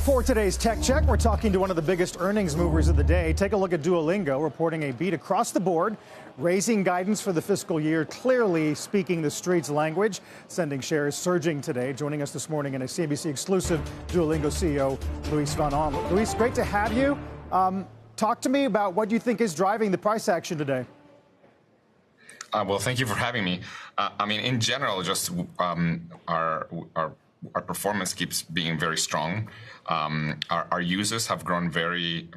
For today's Tech Check, we're talking to one of the biggest earnings movers of the day. Take a look at Duolingo, reporting a beat across the board, raising guidance for the fiscal year, clearly speaking the streets language, sending shares surging today. Joining us this morning in a CNBC exclusive, Duolingo CEO Luis von Ahn. Luis, great to have you. Talk to me about what you think is driving the price action today. Well, thank you for having me. I mean, in general, just our performance keeps being very strong. Our users have grown very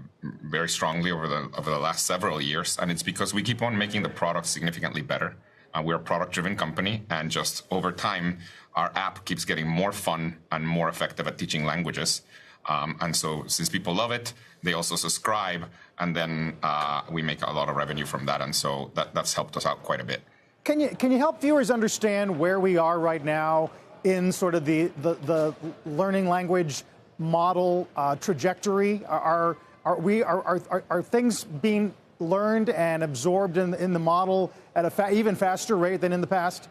strongly over the last several years, and it's because we keep on making the product significantly better. We're a product-driven company, and just over time, our app keeps getting more fun and more effective at teaching languages. And so since people love it, they also subscribe, and then we make a lot of revenue from that, and so that's helped us out quite a bit. Can you help viewers understand where we are right now in sort of the learning language model trajectory? Are things being learned and absorbed in the model at a even faster rate than in the past?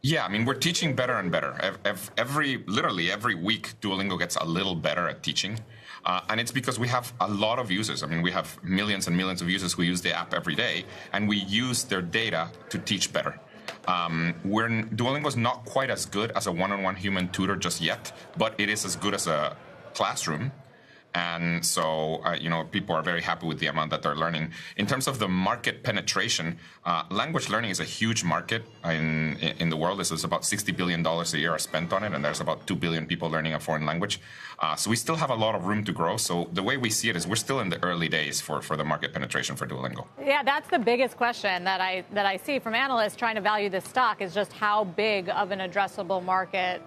Yeah, I mean, we're teaching better and better. Literally every week, Duolingo gets a little better at teaching. And it's because we have a lot of users. I mean, we have millions and millions of users who use the app every day, and we use their data to teach better. Duolingo is not quite as good as a one-on-one human tutor just yet, but it is as good as a classroom. And so, people are very happy with the amount that they're learning. In terms of the market penetration, language learning is a huge market in the world. This is about $60 billion a year are spent on it, and there's about 2 billion people learning a foreign language. So we still have a lot of room to grow. So the way we see it is we're still in the early days for the market penetration for Duolingo. Yeah, that's the biggest question that I see from analysts trying to value this stock is just how big of an addressable market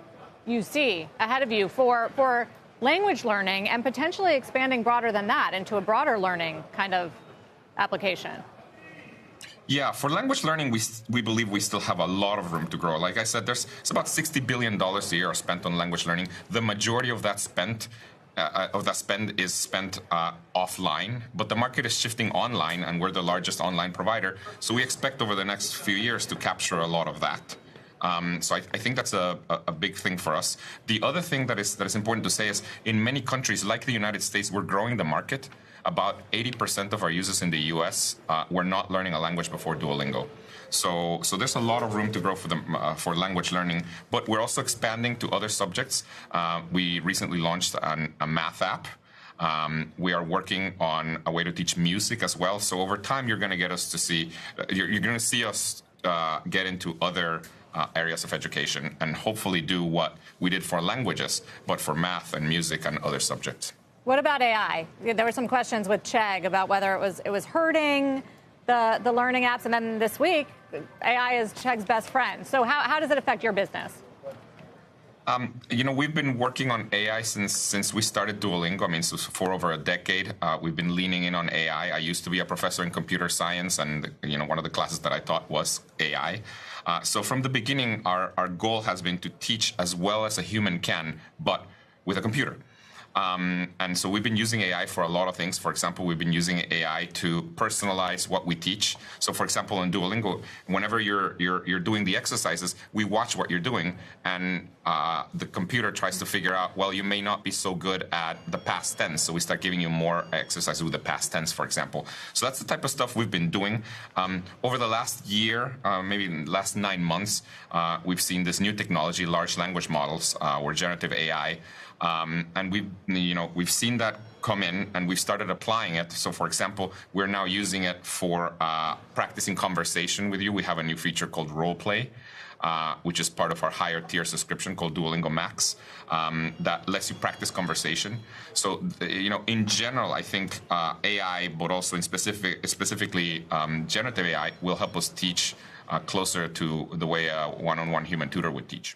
you see ahead of you for language learning and potentially expanding broader than that into a broader learning kind of application. Yeah, for language learning, we believe we still have a lot of room to grow. Like I said, it's about $60 billion a year spent on language learning. The majority of that spend is spent offline, but the market is shifting online, and we're the largest online provider. So we expect over the next few years to capture a lot of that. So I think that's a big thing for us. The other thing that is important to say is in many countries like the United States, we're growing the market. About 80% of our users in the US were not learning a language before Duolingo. So there's a lot of room to grow for language learning, but we're also expanding to other subjects. We recently launched a math app. We are working on a way to teach music as well. So over time, you're going to see us get into other areas of education and hopefully do what we did for languages, but for math and music and other subjects. What about AI? There were some questions with Chegg about whether it was hurting the learning apps, and then this week, AI is Chegg's best friend. So how does it affect your business? We've been working on AI since we started Duolingo. I mean, so for over a decade, we've been leaning in on AI. I used to be a professor in computer science, and one of the classes that I taught was AI. So from the beginning, our goal has been to teach as well as a human can, but with a computer. And so we've been using AI for a lot of things. For example, we've been using AI to personalize what we teach. So for example, in Duolingo, whenever you're doing the exercises, we watch what you're doing, and the computer tries to figure out, well, you may not be so good at the past tense. So we start giving you more exercises with the past tense, for example. So that's the type of stuff we've been doing. Over the last year, maybe in the last 9 months, we've seen this new technology, large language models, or generative AI. And we've seen that come in, and we've started applying it. So, for example, we're now using it for practicing conversation with you. We have a new feature called Role Play, which is part of our higher tier subscription called Duolingo Max, that lets you practice conversation. So, in general, I think AI, but also specifically generative AI, will help us teach closer to the way a one-on-one human tutor would teach.